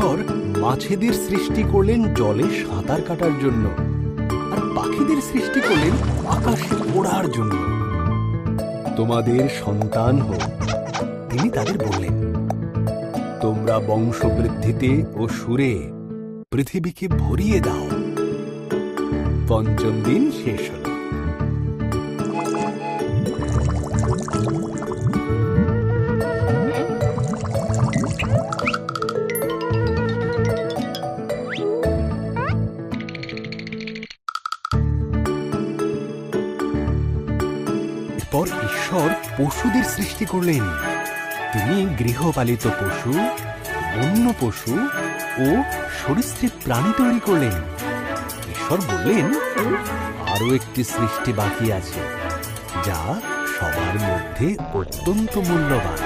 ঈশ্বর মাছেদের সৃষ্টি করলেন জলে সাঁতার কাটার জন্য, আর পাখিদের সৃষ্টি করলেন আকাশে ওড়ার জন্য। তোমাদের সন্তান হোক, তিনি তাদের বললেন, তোমরা বংশবৃদ্ধিতে ও সুরে পৃথিবীকে ভরিয়ে দাও। পঞ্চম দিন শেষ হল। এরপর ঈশ্বর পশুদের সৃষ্টি করলেন। তিনি গৃহপালিত পশু, বন্য পশু ও সরীসৃপ প্রাণী তৈরি করলেন। ঈশ্বর বললেন, আরো একটি সৃষ্টি বাকি আছে, যা সবার মধ্যে অত্যন্ত মূল্যবান।